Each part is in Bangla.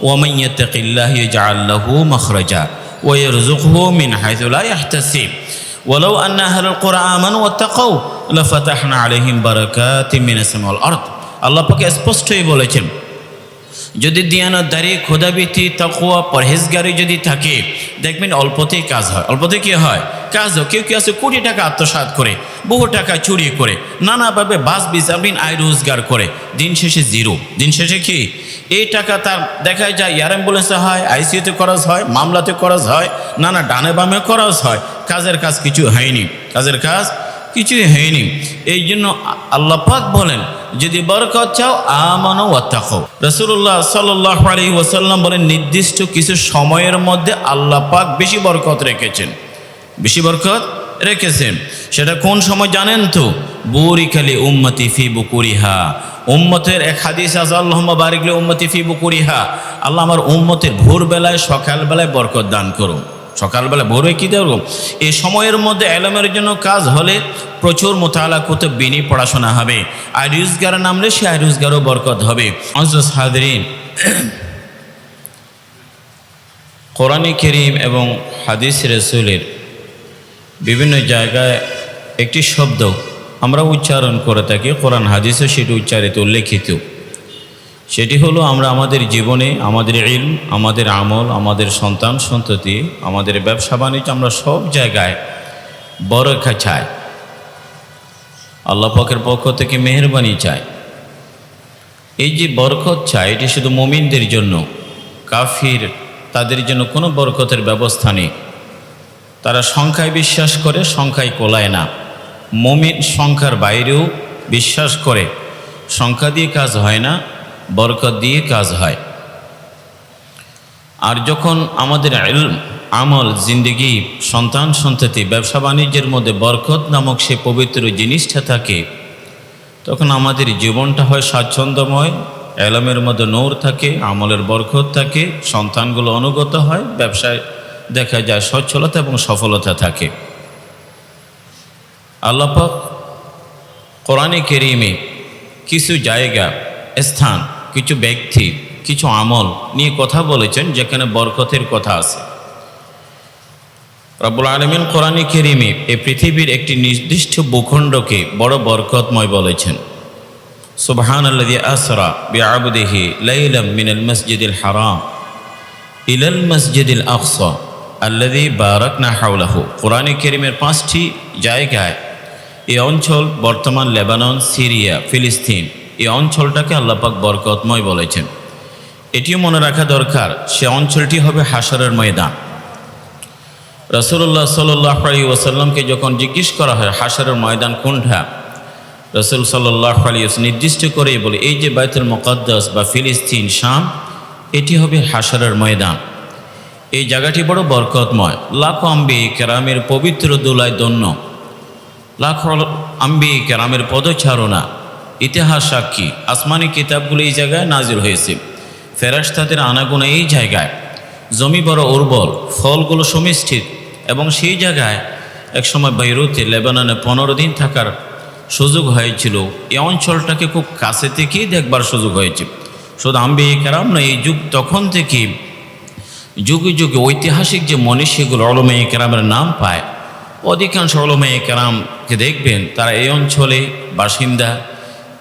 ওয়ামান ইয়াত্তাকিল্লাহ ইয়াজআল লাহু মাখরাজা ওয়া ইয়ারযুকহু মিন হাইথু লা ইয়াহতাসিব ওয়ালাউ আন্না আহলাল কুরআ আমানু ওয়াত্তাকাউ লাফাতাহনা আলাইহিম বারাকাতিম মিনাস সামাই ওয়াল আরদ। আল্লাহ পাক স্পষ্টই বলেছেন, যদি দিয়ানতদারি, খোদাভীতি, তাকওয়া, পরহেজগারি যদি থাকে, দেখবেন অল্পতেই কাজ হয়। অল্পতেই কী হয়? কাজ হয়। কেউ কেউ আছে কোটি টাকা আত্মসাৎ করে, বহু টাকা চুরি করে, নানাভাবে বাস বিচারবিন আয় রোজগার করে, দিন শেষে জিরো। দিন শেষে কি এই টাকা তার দেখা যায় এয়ার অ্যাম্বুলেন্সে হয়, আইসিইউতে খরচ হয়, মামলাতে খরচ হয়, নানা ডানে বামে খরচ হয়, কাজের কাজ কিছু হয়নি, কাজের কাজ কিছুই হয়নি। এই জন্য আল্লাহ পাক বলেন, যদি বরকত চাও আমানু ওয়াত্তাকু। রাসূলুল্লাহ সাল্লাল্লাহু আলাইহি ওয়াসাল্লাম বলেন, নির্দিষ্ট কিছু সময়ের মধ্যে আল্লাহ পাক বেশি বরকত রেখেছেন, বেশি বরকত রেখেছেন। সেটা কোন সময় জানেন তো? বুরিকালি উম্মতি ফি বুকুরিহা। উম্মতের এক হাদিস আছে, আল্লাহুম্মা বারিক লি উম্মতি ফি বুকুরিহা, আল্লাহ আমার উম্মতের ভোরবেলায় সকালবেলায় বরকত দান করুন। সকালবেলা ভোরে কী দেব? এই সময়ের মধ্যে এলমের জন্য কাজ হলে প্রচুর মোতালা কুতুব বিনি পড়াশোনা হবে, আর রোজগার নামলে সে আর রোজগারও বরকত হবে। আযিজ হাজরিন, কোরআনে কারীম এবং হাদিস রাসূলের বিভিন্ন জায়গায় একটি শব্দ আমরা উচ্চারণ করে থাকি, কোরআন হাদিসও সেটি উচ্চারিত উল্লেখিত। সেটি হলো, আমরা আমাদের জীবনে আমাদের ইলম, আমাদের আমল, আমাদের সন্তান সন্ততি, আমাদের ব্যবসা বাণিজ্য, আমরা সব জায়গায় বরকত চাই। আল্লাহ পাকের পক্ষ থেকে মেহেরবানি চাই। এই যে বরকত চাই, এটি শুধু মুমিনদের জন্য। কাফির তাদের জন্য কোনো বরকতের ব্যবস্থা নেই। তারা সংখ্যায় বিশ্বাস করে, সংখ্যায় কোলায় না। মুমিন সংখ্যার বাইরেও বিশ্বাস করে, সংখ্যা দিয়ে কাজ হয় না, বরকত দিয়ে কাজ হয়। আর যখন আমাদের ইলম, আমল, জিন্দেগি, সন্তান সন্ততি, ব্যবসা বাণিজ্যের মধ্যে বরকত নামক সে পবিত্র জিনিসটা থাকে, তখন আমাদের জীবনটা হয় স্বাচ্ছন্দ্যময়, ইলমের মধ্যে নূর থাকে, আমলের বরকত থাকে, সন্তানগুলো অনুগত হয়, ব্যবসায় দেখা যায় সচ্ছলতা এবং সফলতা থাকে। আল্লাহ পাক কোরআনে কারীমে কিছু জায়গা, স্থান, কিছু ব্যক্তি, কিছু আমল নিয়ে কথা বলেছেন যেখানে বরকতের কথা আছে। রব্বুল আলামিন কোরআনে কারীমে এই পৃথিবীর একটি নির্দিষ্ট ভূখণ্ডকে বড় বরকতময় বলেছেন। সুবহানাল্লাযী আসরা বিআবদিহি লাইলাম মিনাল মাসজিদিল হারাম ইলাল মাসজিদিল আকসা আল্লাযী বারাকনা হাওলাহু। কোরআনে কারীমের 5টি জায়গায় এই অঞ্চল, বর্তমান লেবানন, সিরিয়া, ফিলিস্তিন, এই অঞ্চলটাকে আল্লাহ পাক বরকতময় বলেছেন। এটিও মনে রাখা দরকার, সে অঞ্চলটি হবে হাশরের ময়দান। রাসূলুল্লাহ সাল্লাল্লাহু আলাইহি ওয়াসাল্লামকে যখন জিজ্ঞেস করা হয় হাশরের ময়দান কোনটা, রাসূল সাল্লাল্লাহু আলাইহি ওয়াসাল্লাম নির্দিষ্ট করে বলে, এই যে বাইতুল মুকাদ্দাস বা ফিলিস্তিন, শাম, এটি হবে হাশরের ময়দান। এই জায়গাটি বড় বরকতময়। লাখো আম্বিয়া কেরামের পবিত্র দোলায় ধন্য, লাখো আম্বিয়া কেরামের পদচারণা, ইতিহাস সাক্ষী, আসমানি কিতাবগুলো এই জায়গায় নাজিল হয়েছে। ফেরেশতাদের আনাগোনা এই জায়গায়, জমি বড় উর্বর, ফলগুলো সুমিষ্ঠিত, এবং সেই জায়গায় একসময় বৈরুতে লেবাননে 15 দিন থাকার সুযোগ হয়েছিল। এই অঞ্চলটাকে খুব কাছে থেকেই দেখবার সুযোগ হয়েছে। শুধু আম্বিয়া কেরাম না, এই যুগ তখন থেকে যুগে যুগে ঐতিহাসিক যে মনীষীগুলো উলামায়ে কেরামের নাম পায়, অধিকাংশ উলামায়ে কেরামকে দেখবেন তারা এই অঞ্চলে বাসিন্দা,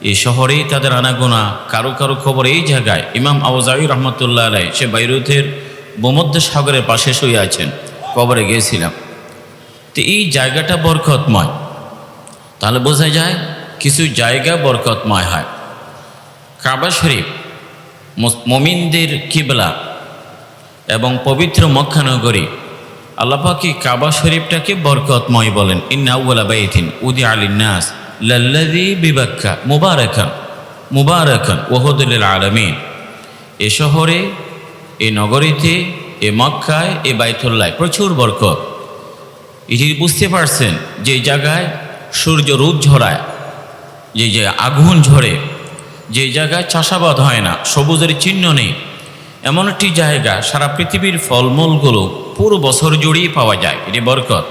এই শহরেই তাদের আনাগোনা। কারো কারো খবর এই জায়গায়। ইমাম আউজাঈ রহমতুল্লাহ আলাইহি সে বৈরুতের ভূমধ্য সাগরের পাশে শুয়ে আছেন, কবরে গিয়েছিলাম। তো এই জায়গাটা বরকতময়। তাহলে বোঝা যায় কিছু জায়গা বরকতময় হয়। কাবা শরীফ মুমিনদের কিবলা এবং পবিত্র মক্কা নগরী। আল্লাহ পাক কাবা শরীফটাকে বরকতময় বলেন। ইন্না আউওয়ালা বাইতিন উদিআ লিন-নাস লাল্লাযী বিবাক্কা মুবারাকান ওয়া হুদাল লিল আলামিন। এ শহরে, এ নগরীতে, এ মক্কায়, এ বাইতুল্লাহ প্রচুর বরকত। এটি বুঝতে পারছেন যে জায়গায় সূর্য রোদ ঝরায়, যে আগুন ঝরে, যে জায়গায় চাষাবাদ হয় না, সবুজের চিহ্ন নেই, এমন একটি জায়গা সারা পৃথিবীর ফলমূলগুলো পুরো বছর জুড়েই পাওয়া যায়। এটি বরকত।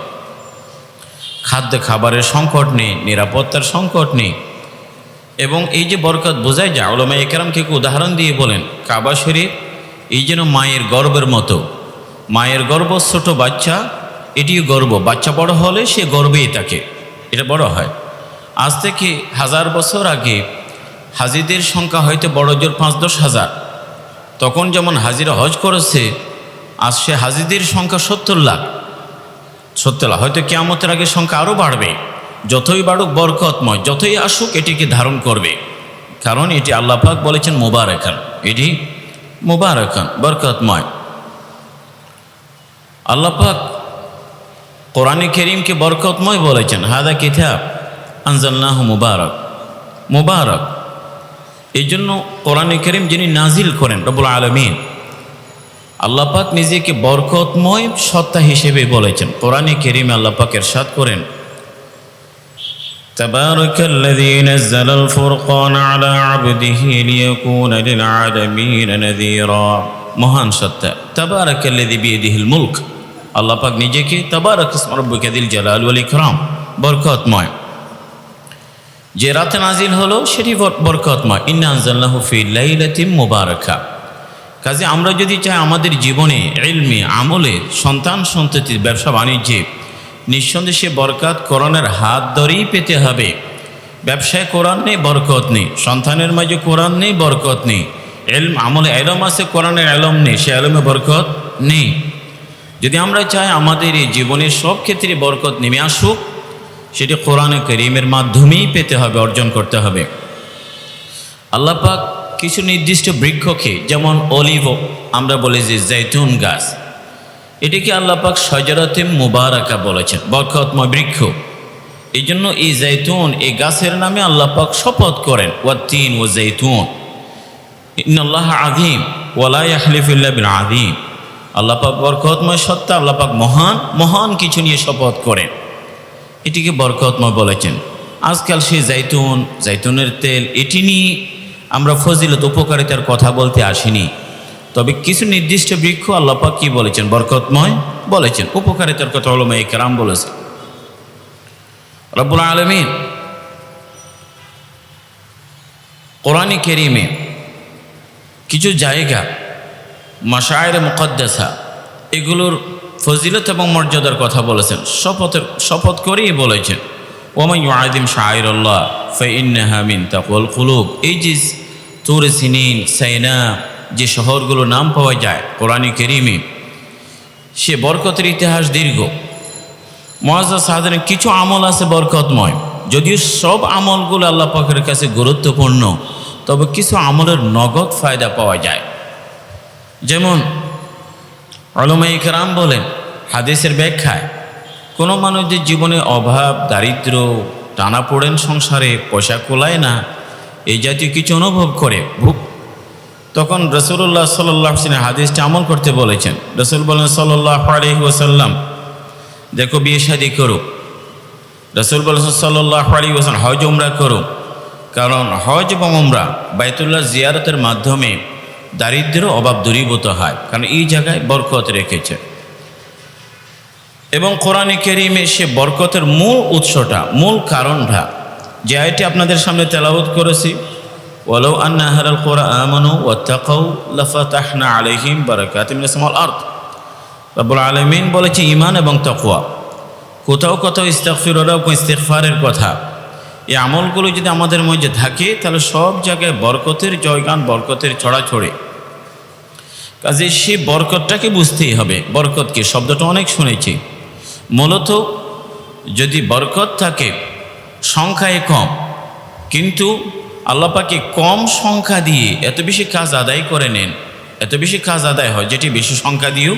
খাদ্য খাবারের সংকট নেই, নিরাপত্তার সংকট নেই। এবং এই যে বরকত বোঝায় যায়, উলামায়ে কেরাম কে উদাহরণ দিয়ে বলেন, কাবা শরীফ এই যেন মায়ের গর্বের মতো। মায়ের গর্ব ছোট বাচ্চা, এটিও গর্ব। বাচ্চা বড় হলে সে গর্বেই থাকে, এটা বড় হয়। আজ থেকে 1000 বছর আগে হাজিদের সংখ্যা হয়তো বড় জোর 5-10 হাজার। তখন যেমন হাজিরা হজ করেছে, আজ সে হাজিদের সংখ্যা 70 লাখ। 70 লাখ, হয়তো কিয়ামতের আগে সংখ্যা আরও বাড়বে। যতই বাড়ুক বরকতময়, যতই আসুক এটিকে ধারণ করবে, কারণ এটি আল্লাহ পাক বলেছেন মুবারাকান, এটি মুবারাকান, বরকতময়। আল্লাহ পাক কোরআনে কারীমকে বরকতময় বলেছেন, হাদা কিতাব আনজালনাহু মুবারাক, মুবারক। এই জন্য কোরআনে কারীম যিনি নাজিল করেন রব্বুল আলামিন, আল্লাহ পাক নিজেকে বরকতময় সত্তা হিসেবে বলেছেন। কোরআনে কারীমে আল্লাহ পাক ইরশাদ করেন, তাবারাকাল্লাযী নাযালাল ফুরকান আলা আবদিহি লিয়াকুনা লিল আলামিন নাযীরা। মহান সত্তা তাবারাকাল্লাযী বিয়াদিহিল মুলক। আল্লাহ পাক নিজেকে তাবারাক ইসমু রাব্বিকা যিল জালাল ওয়াল ইকরাম, বরকতময়। যে রাতে নাজিল হলো সেটি বরকতময়। ইন্না আনজালনাহু ফি লাইলাতিন মুবারাকা। কাজে আমরা যদি চাই আমাদের জীবনে ইলমে, আমলে, সন্তান সন্ততির, ব্যবসা বাণিজ্যে নিঃসন্দেহে সে বরকত কোরআনের হাত ধরেই পেতে হবে। ব্যবসায় কোরআন নেই, বরকত নেই। সন্তানের মাঝে কোরআন নেই, বরকত নেই। ইলম, আমলে ইলম আছে, কোরআনের ইলম নেই, সে ইলমে বরকত নেই। যদি আমরা চাই আমাদের এই জীবনের সব ক্ষেত্রে বরকত নেমে আসুক, সেটি কোরআনে কারীমের মাধ্যমেই পেতে হবে, অর্জন করতে হবে। আল্লাহ পাক কিছু নির্দিষ্ট বৃক্ষকে, যেমন অলিভ আমরা বলি যে জৈতুন গাছ, এটিকে আল্লাহ পাক শাজারাতে মুবারাকা বলেছেন, বরকতময় বৃক্ষ। এই জন্য এই জৈতুন, এই গাছের নামে আল্লাহ পাক শপথ করেন, ওয়াত্তিন ওয়া জৈতুন ইন্নাল্লাহা আযীম ওয়া লা ইয়াহলিফু ইল্লা বিল আযীম। আল্লাহ পাক বরকতময় সত্তা, আল্লাহ পাক মহান, মহান কিছু নিয়ে শপথ করেন, এটিকে বরকতময় বলেছেন। আজকাল সেই জৈতুন, জৈতুনের তেল, এটি নিয়ে আমরা ফজিলত উপকারিতার কথা বলতে আসিনি। তবে কিছু নির্দিষ্ট বৃক্ষ আল্লাহ পাক কি বলেছেন, বরকতময় বলেছেন, উপকারিতার কথা উলামায়ে কেরাম বলেছেন। রব্বুল আলামিন কোরআনে কারীমে কিছু জায়গা, মাশায়ের মুকদ্দাসা, এগুলোর ফজিলত এবং মর্যাদার কথা বলেছেন, শপথ করেই বলেছেন, ওয়ামান ইউআযিম শাআইরাল্লাহ ফাইন্নাহা মিন তাকওয়াল কুলুব। এই যে তুর সিনিন, সাইনা, যে শহরগুলোর নাম পাওয়া যায় কোরআনে কারীমে, সে বরকতের ইতিহাস দীর্ঘ। মুআজ্জাজ সাধারণ কিছু আমল আছে বরকতময়, যদিও সব আমলগুলো আল্লাহ পাকের কাছে গুরুত্বপূর্ণ, তবে কিছু আমলের নগদ ফায়দা পাওয়া যায়। যেমন উলামায়ে কেরাম বলেন, হাদিসের ব্যাখ্যায় কোনো মানুষের জীবনে অভাব, দারিদ্র, টানাপোড়েন, সংসারে পয়সা কোলায় না, এই জাতীয় কিছু অনুভব করে, তখন রাসূলুল্লাহ সাল্লাল্লাহু আলাইহি ওয়াসাল্লাম হাদিসটি আমল করতে বলেছেন। রাসূল বলেন সাল্লাল্লাহু আলাইহি ওয়াসাল্লাম, দেখো বিয়ে শাদী করো। রাসূল বলেছেন সাল্লাল্লাহু আলাইহি ওয়াসাল্লাম, হজ উমরা করো, কারণ হজ এবং উমরা বাইতুল্লাহ জিয়ারতের মাধ্যমে দারিদ্র, অভাব দূরীভূত হয়, কারণ এই জায়গায় বরকত রেখেছে। এবং কোরআনে কারীমে সে বরকতের মূল উৎসটা, মূল কারণটা, যে আয়াতটি আপনাদের সামনে তেলাওয়াত করেছি, ওয়ালাউ আন্না আহলাল কুরআ আমানু ওয়াত্তাকাউ লাফাতাহনা আলাইহিম বারাকাতিম মিনাস সামাওয়াল আরদ। রব্বুল আলামিন বলেছে ঈমান এবং তাকওয়া। কোথাও কোথাও ইস্তিগফার ও ইস্তিগফারের কথা। এই আমলগুলো যদি আমাদের মধ্যে থাকে, তাহলে সব জায়গায় বরকতের জয়গান, বরকতের ছড়াছড়ি। কাজে সে বরকতটাকে বুঝতেই হবে। বরকত কি শব্দটা অনেক শুনেছি, মূলত যদি বরকত থাকে সংখ্যায় কম, কিন্তু আল্লাহ পাকে কম সংখ্যা দিয়ে এত বেশি কাজ আদায় করে নেন, এত বেশি কাজ আদায় হয় যেটি বেশি সংখ্যা দিয়েও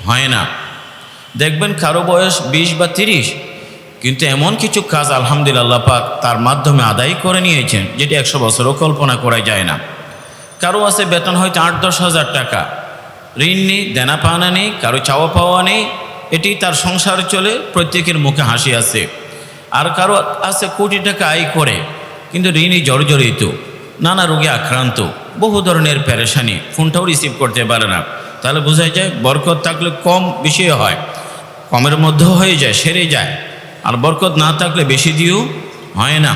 হয় না। দেখবেন কারো বয়স 20 বা 30, কিন্তু এমন কিছু কাজ আলহামদুলিল্লাহ আল্লাহ পাক তার মাধ্যমে আদায় করে নিয়েছেন, যেটি 100 বছরও কল্পনা করা যায় না। কারো আছে বেতন হয়তো 8-10 হাজার টাকা, ঋণ নেই, দেনা পাওনা নেই, কারো চাওয়া পাওয়া নেই, এটি তার সংসার চলে, প্রত্যেকের মুখে হাসি আছে। আর কারো আছে কোটি টাকা আয় করে, কিন্তু ঋণই জর্জরিত, নানা রোগে আক্রান্ত, বহু ধরনের পেরেশানি, ফোনটাও রিসিভ করতে পারে না। তাহলে বোঝা যায় বরকত থাকলে কম বেশি হয়, কমের মধ্যেও হয়ে যায়, সেরে যায়। আর বরকত না থাকলে বেশি দিয়েও হয় না।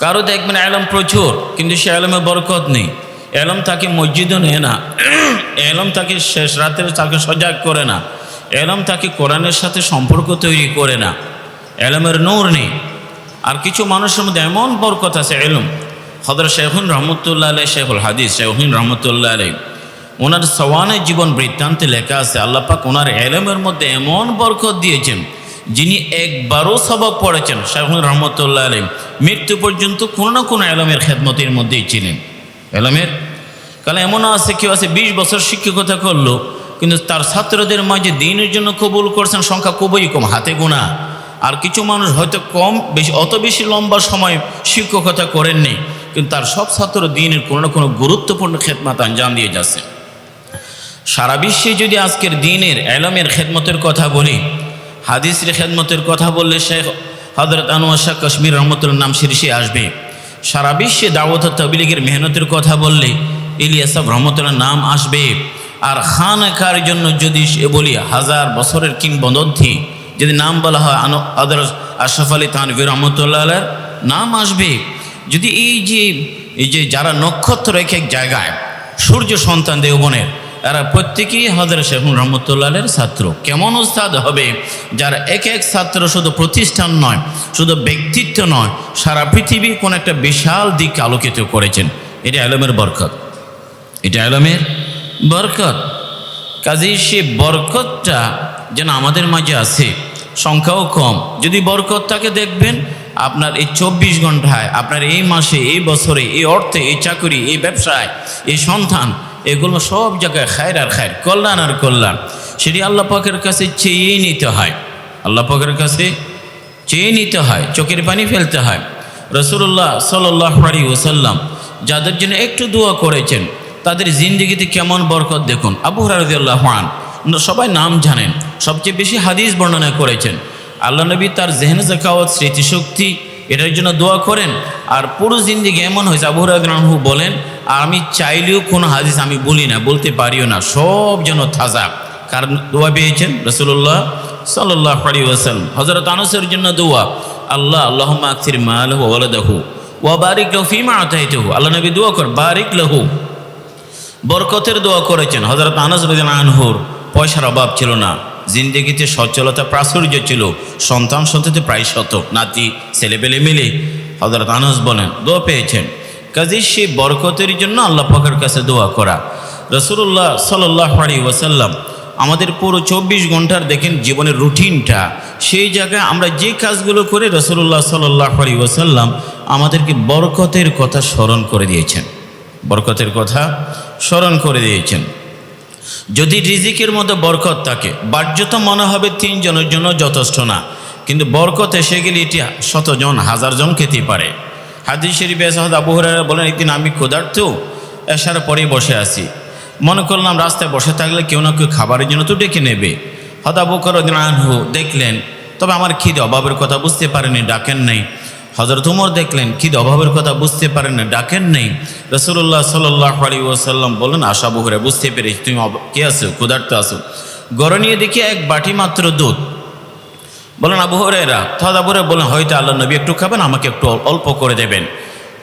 কারো দেখবেন ইলম প্রচুর, কিন্তু সে ইলমে বরকত নেই। এলম তাকে মসজিদও নেয় না, এলম তাকে শেষ রাতের তাকে সজাগ করে না, এলম তাকে কোরআনের সাথে সম্পর্ক তৈরি করে না, এলমের নূর নেই। আর কিছু মানুষের মধ্যে এমন বরকত আছে এলম। হযরত শাইখুন রহমতুল্লাহ আলাইহি, শাইখুল হাদিস শাইখুন রহমতুল্লাহ আলাইহি, ওনার সওয়ানের জীবন বৃত্তান্তে লেখা আছে আল্লাহ পাক ওনার এলমের মধ্যে এমন বরকত দিয়েছেন, যিনি একবারও সবক পড়েছেন শাইখুন রহমতুল্লাহ আলাইহি মৃত্যু পর্যন্ত কোনো না কোনো এলমের খেদমতের মধ্যেই ছিলেন। এলমের কারণ এমনও আছে, কেউ আছে 20 বছর শিক্ষকতা করলো, কিন্তু তার ছাত্রদের মাঝে দ্বীনের জন্য কবুল করছেন সংখ্যা খুবই কম, হাতে গোনা। আর কিছু মানুষ হয়তো অত বেশি লম্বা সময় শিক্ষকতা করেননি, কিন্তু তার সব ছাত্র দ্বীনের কোনো না কোনো গুরুত্বপূর্ণ খেদমত আঞ্জাম দিয়ে যাচ্ছে। সারা বিশ্বে যদি আজকের দ্বীনের এলমের খেদমতের কথা বলি, হাদিসের খেদমতের কথা বললে শেখ হযরত আনোয়ার শাহ কাশ্মীর রহমতুল্লাহ নাম শীর্ষে আসবে। সারা বিশ্বে দাওয়াত ও তাবলীগের মেহনতের কথা বললে ইলিয়াস সাহেব রহমতুল্লাহ নাম আসবে। আর খানকার জন্য যদি বলি 1000 বছরের কিংবদন্তি যদি নাম বলা হয় হযরত আশরাফ আলী থানভী রহমতুল্লাহ আলাইহির নাম আসবে। যদি এই যে যারা নক্ষত্র এক এক জায়গায়, সূর্য সন্তান দেওবনের, এরা প্রত্যেকেই হযরত শাইখুন রহমতুল্লাহ আলাইহির ছাত্র। কেমন উস্তাদ হবে যার এক এক ছাত্র শুধু প্রতিষ্ঠান নয়, শুধু ব্যক্তিত্ব নয়, সারা পৃথিবীর কোন একটা বিশাল দিক আলোকিত করেছেন। এটা ইলমের বরকত, এটা ইলমের বরকত। কাজেই সে বরকতটা যেন আমাদের মাঝে আছে, সংখ্যাও কম। যদি বরকতটাকে দেখবেন আপনার এই 24 ঘন্টায়, আপনার এই মাসে, এই বছরে, এই অর্থে, এই চাকরি, এই ব্যবসায়, এই সন্তান, এগুলো সব জায়গায় খায়ের আর খায়ের, কল্যাণ আর কল্যাণ। সেটি আল্লাহ পাকের কাছে চেয়ে নিতে হয়, আল্লাহ পাকের কাছে চেয়ে নিতে হয়, চোখের পানি ফেলতে হয়। রাসূলুল্লাহ সাল্লাল্লাহু আলাইহি ওয়াসাল্লাম যাদের জন্য একটু দোয়া করেছেন, তাদের জিন্দেগিতে কেমন বরকত দেখুন। আবু হুরায়রা রাদিয়াল্লাহু আনহু, সবাই নাম জানেন, সবচেয়ে বেশি হাদিস বর্ণনা করেছেন। আল্লাহ নবী তার জেহনে জাকাওয়াত, স্মৃতিশক্তি, এটার জন্য দোয়া করেন। আর পুরো জিন্দেগি এমন হয়েছে, আবু হুরায়রা রাদিয়াল্লাহু আনহু বলেন, আমি চাইলেও কোনো হাদিস আমি বলি না, বলতে পারিও না, সব যেন তাজা। কারণ দোয়া পেয়েছেন রাসূলুল্লাহ সাল্লাল্লাহু আলাইহি ওয়াসাল্লাম। হযরত আনাসের জন্য দোয়া, আল্লাহুম্মা আকসির মালাহু ওয়া ওয়ালাদাহু ওয়া বারিক লাহু ফীমা আতাইতাহু। আল্লাহ নবী দোয়া কর বারিক লাহু, বরকতের দোয়া করেছেন। হযরত আনাস রাদিয়াল্লাহু আনহুর পয়সার অভাব ছিল না, জিন্দেগিতে সচ্ছলতা প্রাচুর্য ছিল, সন্তান সন্ততি প্রায় শত, নাতি ছেলেপেলে মিলে হযরত আনাস বলেন দোয়া পেয়েছেন। কাজেই সেই বরকতের জন্য আল্লাহ পাকের কাছে দোয়া করা। রাসূলুল্লাহ সাল্লাল্লাহু আলাইহি ওয়াসাল্লাম আমাদের পুরো 24 ঘন্টার দেখেন জীবনের রুটিনটা, সেই জায়গায় আমরা যে কাজগুলো করে রাসূলুল্লাহ সাল্লাল্লাহু আলাইহি ওয়াসাল্লাম আমাদেরকে বরকতের কথা স্মরণ করে দিয়েছেন, বরকতের কথা স্মরণ করে দিয়েছেন। যদি রিজিকের মধ্যে বরকত থাকে, বাহ্যত মনে হবে 3 জনের জন্য যথেষ্ট না, কিন্তু বরকত এসে গেলে এটি 100 জন 1000 জন খেতে পারে। হাদিস শরীফে হযরত আবু হুরায়রা বলেন, একদিন আমি ক্ষুধার্ত এশার পরেই বসে আছি, মনে করলাম রাস্তায় বসে থাকলে কেউ না কেউ খাবারের জন্য তো ডেকে নেবে। হযরত আবু বকর রাদিয়াল্লাহু আনহু দেখলেন, তবে আমার খিদে অভাবের কথা বুঝতে পারেনি, ডাকেন নেই। হযরত ওমর দেখলেন খিদে অভাবের কথা বুঝতে পারেন না, ডাকেন নেই। রাসূলুল্লাহ সাল্লাল্লাহু আলাইহি ওয়াসাল্লাম বলেন, আশা আবু হুরায়রা বুঝতে পেরেছি তুমি কে আছো, ক্ষুধার্ত আছো। গড়ে নিয়ে দেখি 1 বাটি মাত্র দুধ। বলেন আবু হুরায়রা, হযরত আবু হুরায়রা বলেন, হয়তো আল্লাহ নবী একটু খাবেন, আমাকে একটু অল্প করে দেবেন।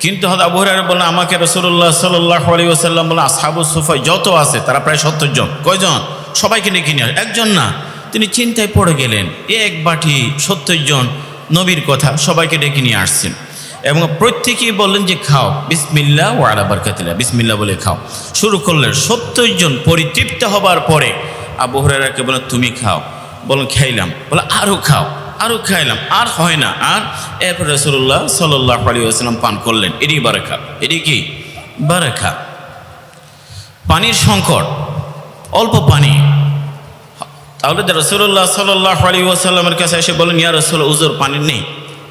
কিন্তু হযরত আবু হুরায়রা বলেন, আমাকে রাসূলুল্লাহ সাল্লাল্লাহু আলাইহি ওয়াসাল্লাম বলেন, আসহাবুস সুফা যত আছে তারা প্রায় 70 জন, কয়জন? সবাইকে ডেকে নিয়ে একজন না। তিনি চিন্তায় পড়ে গেলেন, 1 বাটি 70 জন, নবীর কথা, সবাইকে ডেকে নিয়ে আসছেন এবং প্রত্যেকেই বললেন যে খাও, বিসমিল্লাহ ওয়া আলা বারাকাতিল্লাহ, বিসমিল্লাহ বলে খাও। শুরু করলেন। 70 জন পরিতৃপ্ত হবার পরে আবু হুরায়রাকে বলেন, তুমি খাও। বলেন খাইলাম। বলে আরও খাও, আরও খাইলাম, আর হয় না। আর এরপর রাসূলুল্লাহ সাল্লাল্লাহু আলাইহি ওয়াসাল্লাম পান করলেন। এটি বারাকা, এটি কি বারাকা। পানির সংকট, অল্প পানি। তাহলে রাসূলুল্লাহ সাল্লাল্লাহু আলাইহি ওয়াসাল্লামের কাছে এসে বলেন, ইয়া রাসূলুল্লাহ উযুর পানি নেই।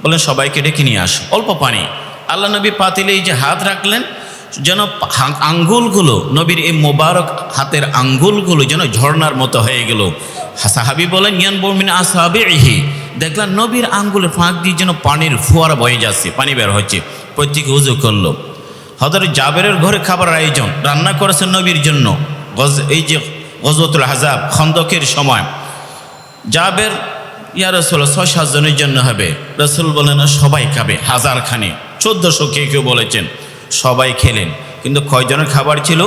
বলেন সবাইকে ডেকে নিয়ে আস, অল্প পানি। আল্লাহ নবী পাতিলে এই যে হাত রাখলেন, যেন আঙ্গুলগুলো, নবীর এই মোবারক হাতের আঙ্গুলগুলো যেন ঝর্ণার মতো হয়ে গেল। সাহাবী বলেন, ইয়ানবু মিন আসহাবিহি, দেখলেন নবীর আঙ্গুলের ফাঁক দিয়ে যেন পানির ফোয়ারা বয়ে যাচ্ছে, পানি বের হচ্ছে। প্রত্যেকে ওযু করলো। হযরত জাবেরের ঘরে খাবার আয়োজন, রান্না করেছেন নবীর জন্য। এই যে গজওয়াতুল আহজাব, খন্দকের সময়, জাবের, ইয়া রাসূলুল্লাহ 6-7 জনের জন্য হবে। রাসূল বলেন, সবাই খাবে, 1000 খানে, 1400 কেউ বলেছেন। সবাই খেলেন, কিন্তু কয়জনের খাবার ছিল?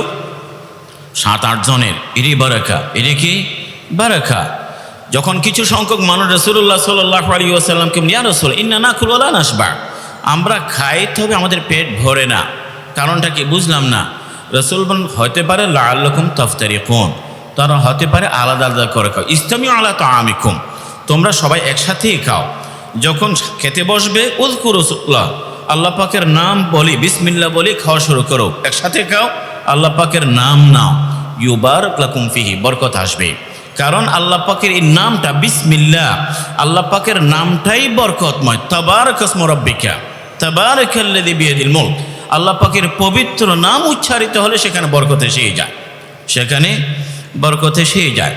7-8 জনের। এরই বারাকা, এরই কি বারাকা। যখন কিছু সংখ্যক মানুষ রাসূলুল্লাহ সাল্লাল্লাহু আলাইহি ওয়াসাল্লামকে ইয়া রাসূল ইন্না নাকুলু ওয়া লা নাশবা, আমরা খাই তবে আমাদের পেট ভরে না, কারণটা কি বুঝলাম না। রাসূল বলেন হতে পারে লাআল্লাকুম তাফতারিকুন, তারা হতে পারে আলাদা আলাদা করে খাও। ইসতামিউ আলা তাআমিকুম, তোমরা সবাই একসাথেই খাও। যখন খেতে বসবে উযকুরুল্লাহ, আল্লাহ পাকের নাম বলি, বিসমিল্লাহ বলি খাওয়া শুরু করো, একসাথে খাও, আল্লাহ পাকের নাম নাও, ইউবারাক লাকুম ফিহি, বরকত আসবে। কারণ আল্লাহ পাকের এই নামটা বিসমিল্লাহ, আল্লাহ পাকের নামটাই বরকতময়। তাবারাকা ইসমু রাব্বিকা তাবারাকাল্লাযী বিয়াদিল মুলক, আল্লাহ পাকের পবিত্র নাম উচ্চারিত হলে সেখানে বরকত এসেই যায়, সেখানে বরকত এসেই যায়।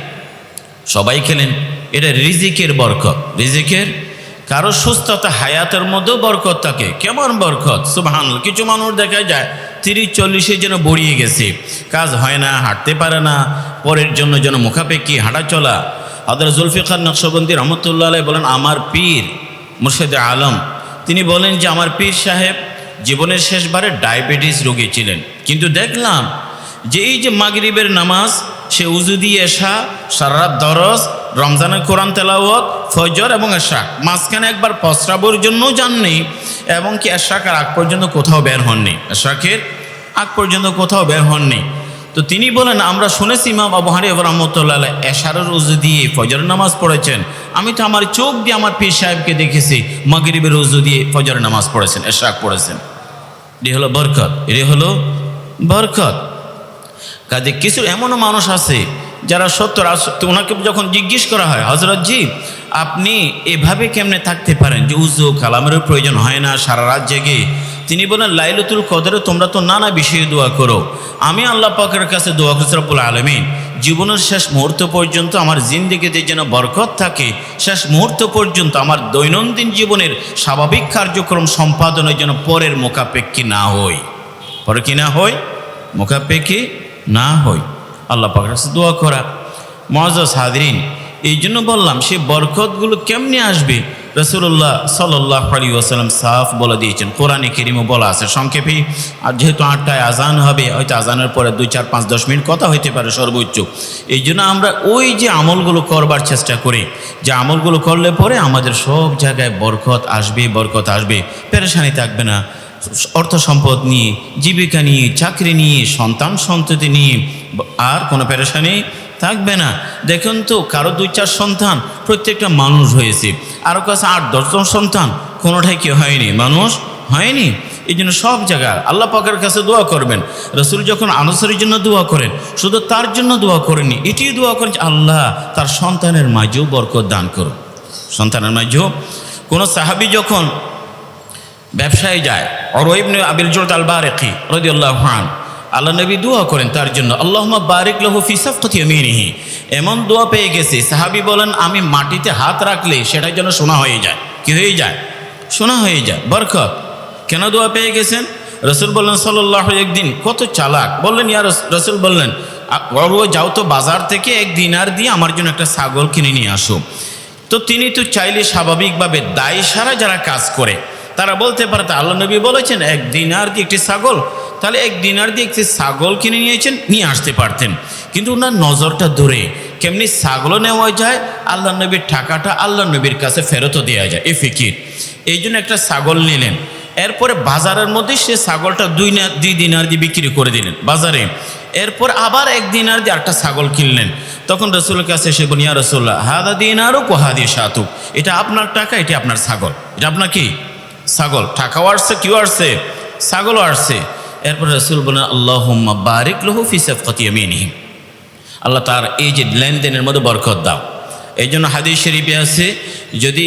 সবাই খেলেন, এটা রিজিকের বরকত। রিজিকের, কারো সুস্থতা হায়াতের মধ্যেও বরকত থাকে। কেমন বরকত? সুবহানাল্লাহ। কিছু মানুষ দেখা যায় 30-40 যেন বড়িয়ে গেছে, কাজ হয় না, হাঁটতে পারে না, পরের জন্য যেন মুখাপেক্ষি হাঁটা চলা। হযরত জুলফিকার নকশবন্দি রহমতুল্লাহ আলাইহি বলেন, আমার পীর মুর্শিদে আলম তিনি বলেন যে আমার পীর সাহেব জীবনের শেষবারে ডায়াবেটিস রোগী ছিলেন, কিন্তু দেখলাম যে এই যে মাগরিবের নামাজ, সে উজু দিয়ে এশা, সারা রাত দরস, রমজানের কোরআন তেলাওয়াত, ফজর এবং এশাক, মাঝখানে একবার প্রস্রাবের জন্যও যাননি, এবং কি এশাকের আগ পর্যন্ত কোথাও বের হননি, এশাকের আগ পর্যন্ত কোথাও বের হননি। তো তিনি বলেন আমরা শুনেছি ইমাম আবু হানিফা রাহমাতুল্লাহ আলাইহি এশারের উজু দিয়ে ফজরের নামাজ পড়েছেন, আমি তো আমার চোখ দিয়ে আমার পীর সাহেবকে দেখেছি মাগরিবের উজু দিয়ে ফজরের নামাজ পড়েছেন, এশাক পড়েছেন। এটি হলো বরকত, এটি হলো বরকত। কাজে কিছু এমনও মানুষ আছে যারা ওনাকে যখন জিজ্ঞেস করা হয়, হযরত জি আপনি এভাবে কেমনে থাকতে পারেন যে উজু কালামেরও প্রয়োজন হয় না, সারা রাত জেগে? তিনি বলেন লাইলাতুল কদরে তোমরা তো নানা বিষয়ে দোয়া করো, আমি আল্লাহ পাকের কাছে দোয়া করছি রব্বুল আলামিন জীবনের শেষ মুহূর্ত পর্যন্ত আমার জিন্দেগিতে যেন বরকত থাকে, শেষ মুহূর্ত পর্যন্ত আমার দৈনন্দিন জীবনের স্বাভাবিক কার্যক্রম সম্পাদনের জন্য পরের মুখাপেক্ষী না হই, পরে কি না হই, মুখাপেক্ষী না হই। আল্লাহ পাকের কাছে দোয়া করা। মুআজ্জাজ হাজরিন, এই জন্য বললাম সে বরকতগুলো কেমনে আসবে রাসূলুল্লাহ সাল্লাল্লাহু আলাইহি ওয়াসাল্লাম সাফ বলে দিয়েছেন, কোরআনে কারীমে বলা আছে। সংক্ষেপে, আর যেহেতু 8টায় আজান হবে, হয়তো আজানের পরে 2, 4, 5, 10 মিনিট কথা হইতে পারে সর্বোচ্চ। এই জন্য আমরা ওই যে আমলগুলো করবার চেষ্টা করি, যে আমলগুলো করলে পরে আমাদের সব জায়গায় বরকত আসবে, বরকত আসবে, পেরেশানি থাকবে না। অর্থ সম্পদ নিয়ে, জীবিকা নিয়ে, চাকরি নিয়ে, সন্তান সন্ততি নিয়ে আর কোনো পেরেশানি থাকবে না। দেখুন তো কারো 2-4 সন্তান, প্রত্যেকটা মানুষ হয়েছে, আরও কাছে 8-10 জন সন্তান, কোনোটাই কি হয়নি, মানুষ হয়নি। এই জন্য সব জায়গায় আল্লাহ পাকের কাছে দোয়া করবেন। রাসূল যখন আনসারীর জন্য দোয়া করেন, শুধু তার জন্য দোয়া করেননি, এটিও দোয়া করেন আল্লাহ তার সন্তানের মাঝেও বরকত দান করুন, সন্তানের মাঝেও। কোনো সাহাবী যখন ব্যবসায় যায়, উরওয়া ইবনে আবিল জুরদ আল বারিকি রাদিয়াল্লাহু আনহু, আল্লাহ নবী দোয়া করেন তার জন্য, আল্লাহুম্মা বারিক লাহু ফি সাফকাতি ইয়ামিনিহি। এমন দোয়া পেয়ে গেছে, সাহাবী বলেন আমি মাটিতে হাত রাখলে সেটার জন্য সোনা হয়ে যায়। কি হয়ে যায়? সোনা হয়ে যায়, বরকত। কেন দোয়া পেয়ে গেছেন? রাসূল বললেন সাল্লাল্লাহু আলাইহি, একদিন কত চালাক, বললেন ইয়া রাসূল বললেন উরওয়া যাও তো বাজার থেকে 1 দিনার দিয়ে আমার জন্য একটা ছাগল কিনে নিয়ে আসো। তো তিনি তো চাইলে স্বাভাবিকভাবে দায় সারা যারা কাজ করে তারা বলতে পারে আল্লাহ নবী বলেছেন 1 দিনার দিয়ে একটি ছাগল, তাহলে 1 দিনার দিয়ে একটি ছাগল কিনে নিয়ে আসতে পারতেন। কিন্তু ওনার নজরটা দূরে, কেমনি ছাগলও নেওয়া যায়, আল্লাহ নবীর টাকাটা আল্লাহ নবীর কাছে ফেরতও দেওয়া যায়, এই ফিকির। এই জন্য একটা ছাগল নিলেন, এরপরে বাজারের মধ্যে সে ছাগলটা 2 দিনার দিয়ে বিক্রি করে দিলেন বাজারে। এরপর আবার 1 দিনার দিয়ে একটা ছাগল কিনলেন। তখন রাসূলের কাছে এসে বলেন ইয়া রাসূলুল্লাহ হাদা দিনারুক ওয়া হাদি শাতুক, এটা আপনার টাকা, এটা আপনার ছাগল, এটা আপনার কি ছাগল। টাকাও আসছে, কিও আসছে, ছাগলও আসছে। এরপর রাসূল বলেন আল্লাহুম্মা বারিক লাহু ফি সাফকাতি ইয়ামিনিহি, আল্লাহ তার এই যে লেনদেনের মধ্যে বরকত দাও। এই জন্য হাদিস শরীফে আছে, যদি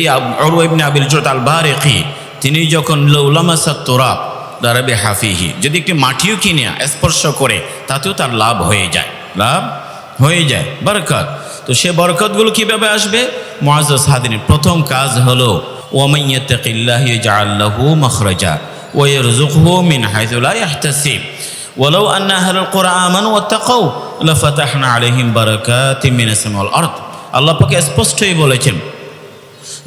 উরওয়া ইবনে আবিল জুরদ আল বারিকি তিনি যখন লাউলামাসাত তুরাব দারাবে হাফিহি, যদি একটি মাটিও কিনে স্পর্শ করে তাতেও তার লাভ হয়ে যায়, লাভ হয়ে যায়, বরকত। তো সে বরকতগুলো কীভাবে আসবে? মুআজ্জাজ হাদিরিন, প্রথম কাজ হলো ওয়ামান ইয়াত্তাকিল্লাহ ইয়াজআল লাহু মাখরাজা ওয়া ইয়ারযুকহু মিন হাইথু লা ইয়াহতাসিব ওয়ালাউ আন্না আহলাল কুরআ আমানু ওয়াত্তাকাউ লাফাতাহনা আলাইহিম বারাকাতিম মিনাস সামাই ওয়াল আরদ। আল্লাহ পাক স্পষ্টই বলেছেন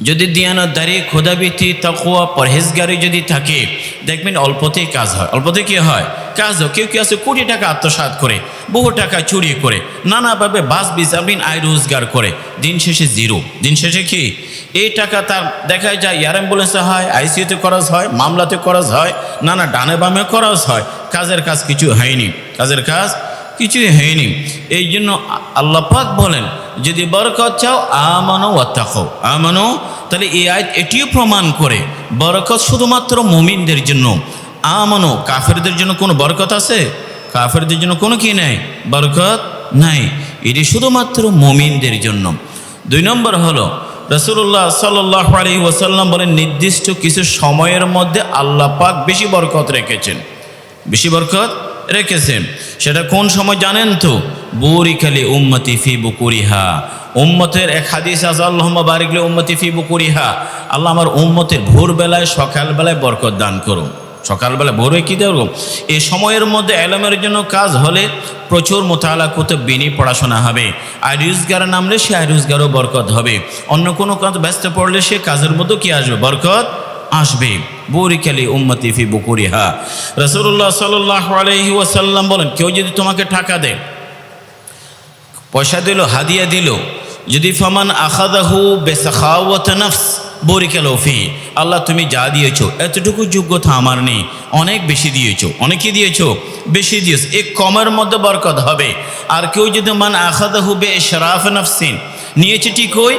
যদি দিয়ানতদারি, খোদাভীতি, তাকওয়া, পরহেজগারি যদি থাকে, দেখবেন অল্পতেই কাজ হয়। অল্পতে কি হয়? কাজ হয়। কেউ কেউ আছে কোটি টাকা আত্মসাৎ করে, বহু টাকা চুরি করে, নানাভাবে বাস বিচারবিন আয় রোজগার করে, দিন শেষে জিরো। দিন শেষে কি এই টাকা তার দেখা যায় এয়ার অ্যাম্বুলেন্সে হয়, আইসিইউতে খরচ হয়, মামলাতে খরচ হয়, নানা ডানে বামে খরচ হয়, কাজের কাজ কিছু হয়নি, কাজের কাজ কিছুই হয়নি। এই জন্য আল্লাহ পাক বলেন, যদি বরকত চাও আমানো ওয়াত্তাকও, আমানো। তাহলে এই আয়াত এটিও প্রমাণ করে বরকত শুধুমাত্র মুমিনদের জন্য। আমানো, কাফেরদের জন্য কোনো বরকত আছে? কাফেরদের জন্য কোনো কি নাই, বরকত নাই। এটি শুধুমাত্র মুমিনদের জন্য। 2 নম্বর হলো রাসূলুল্লাহ সাল্লাল্লাহু আলাইহি ওয়াসাল্লাম বলেন, নির্দিষ্ট কিছু সময়ের মধ্যে আল্লাহ পাক বেশি বরকত রেখেছেন, বেশি বরকত রেখেছেন। সেটা কোন সময় জানেন তো? বুরিকালি উম্মতি ফি বুকুরিহা। উম্মতের এক হাদিস আছে, আল্লাহুম্মা বারিক লি উম্মতি ফি বুকুরিহা, আল্লাহ আমার উম্মতের ভোরবেলায় সকালবেলায় বরকত দান করো। সকালবেলা ভোরে কী দেব? এই সময়ের মধ্যে এলমের জন্য কাজ হলে প্রচুর মোতালা কুতুব বিনি পড়াশোনা হবে। আর রোজগার নামলে সে আর রোজগারও বরকত হবে। অন্য কোনো কাজ ব্যস্ত পড়লে সে কাজের মধ্যে কি আসবে? বরকত আসবে। বুরিকালি উম্মতি ফি বুকুরিহা। রাসূলুল্লাহ সাল্লাল্লাহু আলাইহি ওয়াসাল্লাম বলেন, কেউ যদি তোমাকে টাকা দেয়, পয়সা দিল, হাদিয়া দিল, যদি ফামান আখাযাহু বিসাখাওয়াত নফস বুরিকাল ফি, আল্লাহ তুমি যা দিয়েছো এতটুকু যোগ্যতা আমার নেই, অনেক বেশি দিয়েছো, অনেকই দিয়েছো, বেশি দিয়েছো, এই কমের মধ্যে বরকত হবে। আর কেউ যদি মান আখাযাহু বিইশরাফ নফসিন, নিয়েছে ঠিক ওই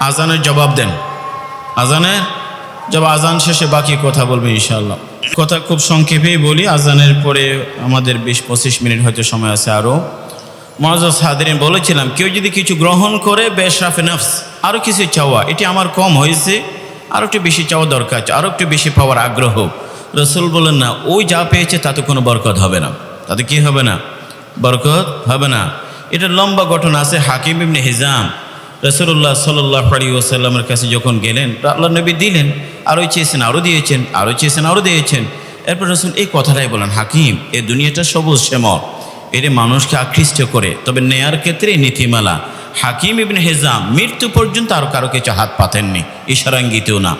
আজানের জবাব দেন, আজানের জবাব, আজান শেষে বাকি কথা বলবে ইনশাআল্লাহ। কথা খুব সংক্ষেপেই বলি, আজানের পরে আমাদের 20-25 মিনিট হয়তো সময় আছে আরও। মুআজ্জাজ হাদিরিন, বলেছিলাম কেউ যদি কিছু গ্রহণ করে বেশরাফে নফস, আরও কিছু চাওয়া, এটি আমার কম হয়েছে, আরও একটু বেশি চাওয়া দরকার, আরও একটু বেশি পাওয়ার আগ্রহ। রাসূল বলেন না, ওই যা পেয়েছে তাতে কোনো বরকত হবে না, তাতে কি হবে না? বরকত হবে না। এটা লম্বা ঘটনা আছে। হাকিম ইবনে হিজাম রাসূলুল্লাহ সাল্লাল্লাহু আলাইহি ওয়াসাল্লামের কাছে যখন গেলেন, আল্লাহ নবী দিলেন, আরও চেয়েছেন, আরও দিয়েছেন, আরও চেয়েছেন, আরও দিয়েছেন। এরপর রাসূল এই কথাটাই বলেন, হাকিম, এ দুনিয়াটা সবুজ শ্যামল, এর মানুষকে আকৃষ্ট করে, তবে নেয়ার ক্ষেত্রে নীতিমালা। হাকিম ইবনে হিজাম মৃত্যু পর্যন্ত আর কারো কিছু হাত পাতেননি, ইশারাঙ্গিতেও না।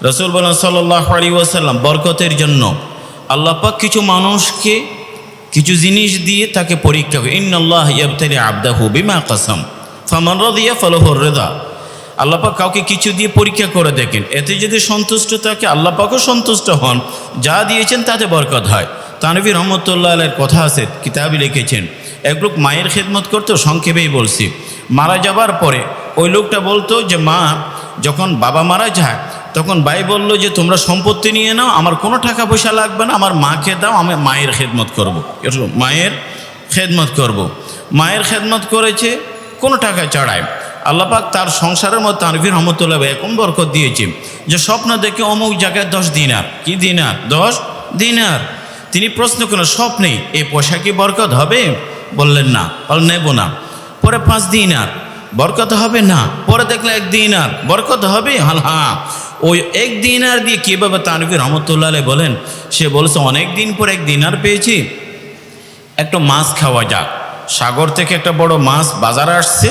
রাসূল বলেন সাল্লাল্লাহু আলাইহি ওয়াসাল্লাম, বরকতের জন্য আল্লাহ পাক কিছু মানুষকে কিছু জিনিস দিয়ে তাকে পরীক্ষা করে। ইন্নাল্লাহ ইয়াবতালি আবদাহু বিমা কাসাম ফামান রাদিয়া ফালাহুর রিদা। আল্লাহ পাক কাউকে কিছু দিয়ে পরীক্ষা করে দেখেন, এতে যদি সন্তুষ্ট থাকে আল্লাহ পাকও সন্তুষ্ট হন, যা দিয়েছেন তাতে বরকত হয়। তানভী রহমতুল্লাহ আলাইহির কথা আছে, কিতাবে লিখেছেন, এক লোক মায়ের খেদমত করতো, সংক্ষেপেই বলছি। মারা যাবার পরে ওই লোকটা বলতো যে মা, যখন বাবা মারা যায় তখন ভাই বলল যে তোমরা সম্পত্তি নিয়ে নাও, আমার কোনো টাকা পয়সা লাগবে না, আমার মাকে দাও, আমি মায়ের খেদমত করবো, মায়ের খেদমত করব। মায়ের খেদমত করেছে, কোনো টাকা চড়ায়। আল্লাহ পাক তার সংসারের মধ্যে তানভীর রহমতুল্লাহ এরকম বরকত দিয়েছে যে স্বপ্ন দেখে অমুক জায়গায় 10 দিনার, কি দিনার? 10 দিনার। তিনি প্রশ্ন করেন, স্বপ্নেই এই পয়সা কি বরকত হবে? বললেন না, নেব না। পরে 5 দিনার, বরকত হবে না। পরে দেখলে 1 দিনার, বরকত হবে? হ্যাঁ। ওই 1 দিনার দিয়ে কীভাবে? তানভীর রহমতুল্লাহ আলাইহি বলেন, সে বলছে অনেক দিন পর 1 দিনার পেয়েছি, একটা মাছ খাওয়া যাক। সাগর থেকে একটা বড় মাছ বাজারে আসছে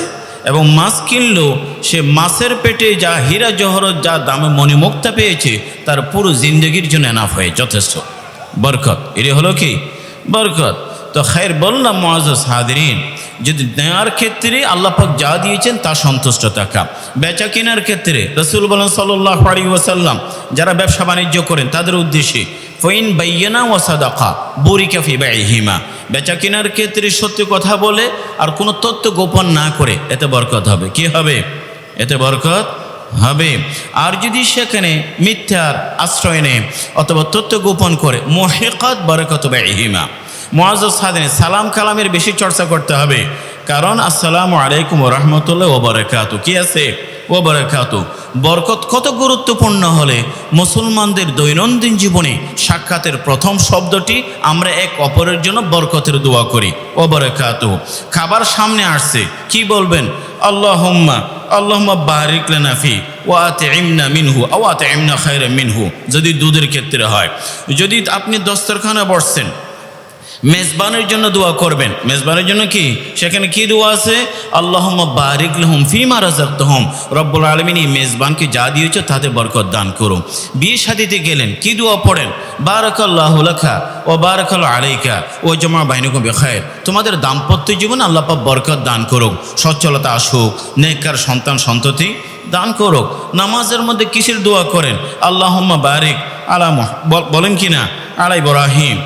এবং মাছ কিনলো, সে মাছের পেটে যা হীরা জহরত, যা দামে মণিমুক্তা পেয়েছে, তার পুরো জিন্দগির জন্য এনাফ হয়ে যথেষ্ট। বরকত, এটি হলো কি? বরকত। তো খায়ের বললাম মুআজ্জাজ হাদিরিন, যদি নেওয়ার ক্ষেত্রে আল্লাহ পাক যা দিয়েছেন তা সন্তুষ্ট থাকা। বেচা কেনার ক্ষেত্রে রাসূল বলেন সাল্লাল্লাহু আলাইহি ওয়াসাল্লাম, যারা ব্যবসা বাণিজ্য করেন তাদের উদ্দেশ্যে, ফাইন বাইয়ানা ওয়া সাদাকা বুরিকা ফি বাইহিমা, বেচা কেনার ক্ষেত্রে সত্য কথা বলে আর কোনো তথ্য গোপন না করে, এতে বরকত হবে। কি হবে? এতে বরকত হবে। আর যদি সেখানে মিথ্যার আশ্রয় নেয় অথবা তথ্য গোপন করে, মুহিকাত বারাকাতু বাইহিমা। মুআজ্জাজ হাদিরিন, সালাম কালামের বেশি চর্চা করতে হবে, কারণ আসসালামু আলাইকুম ওয়া রাহমাতুল্লাহি ওয়া বারাকাতুহু কি আছে? ওয়া বারাকাতুহু। বরকত কত গুরুত্বপূর্ণ হলে মুসলমানদের দৈনন্দিন জীবনে সাক্ষাতের প্রথম শব্দটি আমরা এক অপরের জন্য বরকতের দোয়া করি, ওয়া বারাকাতুহু। খাবার সামনে আসছে, কি বলবেন? আল্লাহুম্মা বারিক লানা ফি ওয়া আতইমনা মিনহু আও আতইমনা খায়রাম মিনহু, যদি দুধের ক্ষেত্রে হয়। যদি আপনি দস্তরখানে বসছেন, মেজবানের জন্য দোয়া করবেন। মেজবানের জন্য কি সেখানে কি দোয়া আছে? আল্লাহুম্মা বারিক লাহুম ফিমা রাযাকতাহুম, রব্বুল আলামিন এই মেজবানকে যা দিয়েছো তাতে বরকত দান করো। বিয়ে শাদীতে গেলেন, কি দোয়া পড়েন? বারাকাল্লাহু লাকা ওয়া বারাকাল্লাহু আলাইকা ওয়া জামা বাইনাকুম বিখাইর, তোমাদের দাম্পত্য জীবন আল্লাহ পাক বরকত দান করুক, সচ্ছলতা আসুক, নেককার সন্তান সন্ততি দান করুক। নামাজের মধ্যে কিসের দোয়া করেন? আল্লাহুম্মা বারিক আলা বলেন কি না আলা ইব্রাহিম,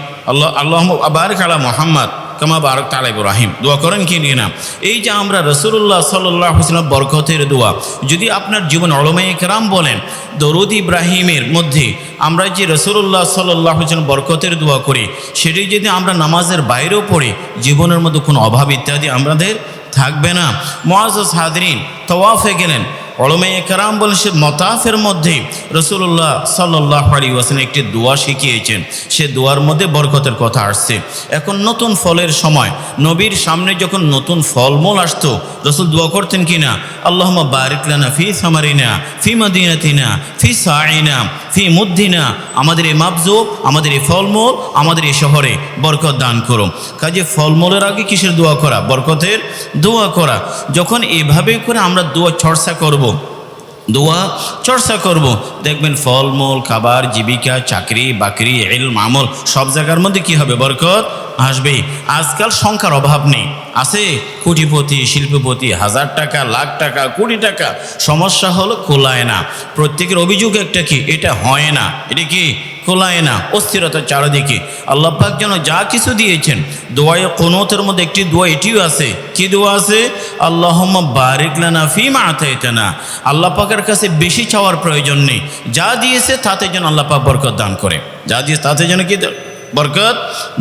আল্লাহুম্মা বারিক আলা মুহাম্মদ কামা বারাকতা আলা ইব্রাহিম, দোয়া করেন কি না? এই যে আমরা রাসূলুল্লাহ সাল্লাল্লাহু আলাইহি ওয়াসাল্লাম বরকতের দোয়া, যদি আপনার জীবন উলামায়ে কেরাম বলেন দরুদ ইব্রাহিমের মধ্যে আমরা যে রাসূলুল্লাহ সাল্লাল্লাহু আলাইহি ওয়াসাল্লাম বরকতের দোয়া করি, সেটি যদি আমরা নামাজের বাইরেও পড়ি, জীবনের মধ্যে কোনো অভাব ইত্যাদি আমাদের থাকবে না। মুআজ্জাজ হাদিরিন, তাওয়াফে গেলেন, উলামায়ে কেরাম বলেন সে মতাফের মধ্যে রাসূলুল্লাহ সাল্লাল্লাহু আলাইহি ওয়াসাল্লাম একটি দোয়া শিখিয়েছেন, সে দোয়ার মধ্যে বরকতের কথা আসছে। এখন নতুন ফলের সময়, নবীর সামনে যখন নতুন ফলমূল আসতো, রাসূল দোয়া করতেন কি না? আল্লাহুম্মা বারিক লানা ফি সামারিনা ফি মাদিনাতিনা ফি সাইনা ফি মুদ্দিনা, আমাদের এই মাবজুব, আমাদের এই ফলমূল, আমাদের এই শহরে বরকত দান করো। কাজে ফলমূলের আগে কিসের দোয়া করা? বরকতের দোয়া করা। যখন এভাবে করে আমরা দোয়া চর্চা করব, দোয়া চর্চা করব, দেখবেন ফলমূল, খাবার, জীবিকা, চাকরি বাকরি, ইলম, আমল সব জায়গার মধ্যে কি হবে? বরকত আসবে। আজকাল সংখ্যার অভাব নেই, আছে কোটিপতি, শিল্পপতি, 1000 টাকা, লাখ টাকা, কোটি টাকা। সমস্যা হলো কোলায় না। প্রত্যেকের অভিযোগ একটা কি? এটা হয় না, এটা কি কোলায় না, অস্থিরতা চারিদিকে। আল্লাহ পাক যেন যা কিছু দিয়েছেন, দোয়ায়ে কুনুতের মধ্যে একটি দোয়া এটিও আছে। কি দোয়া আছে? আল্লাহুম্মা বারিক লানা ফিমা আতাইতানা, আল্লাহ পাকের কাছে বেশি চাওয়ার প্রয়োজন নেই, যা দিয়েছে তাতে যেন আল্লাহ পাক বরকত দান করে, যা দিয়েছে তাতে যেন কি বরকত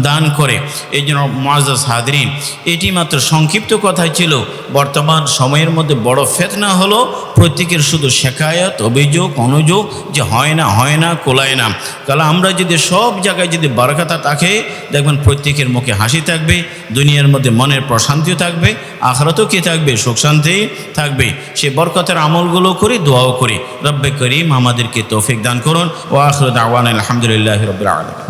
দান করে। এই জন্য মুআজ্জাজ হাদিরিন, এটি মাত্র সংক্ষিপ্ত কথাই ছিল। বর্তমান সময়ের মধ্যে বড় ফিতনা হলো প্রত্যেকের শুধু শেকায়ত, অভিযোগ, অনুযোগ যে হয় না, কোলায় না। তাহলে আমরা যদি সব জায়গায় যদি বরকত থাকে, দেখবেন প্রত্যেকের মুখে হাসি থাকবে, দুনিয়ার মধ্যে মনের প্রশান্তিও থাকবে, আখিরাতেও কি থাকবে? সুখ শান্তি থাকবে। সে বরকতের আমলগুলো করি, দোয়াও করি। রব্বে করিম আমাদেরকে তৌফিক দান করুন। ওয়া আখিরু দাওয়ানা আলহামদুলিল্লাহি রাব্বিল আলামিন।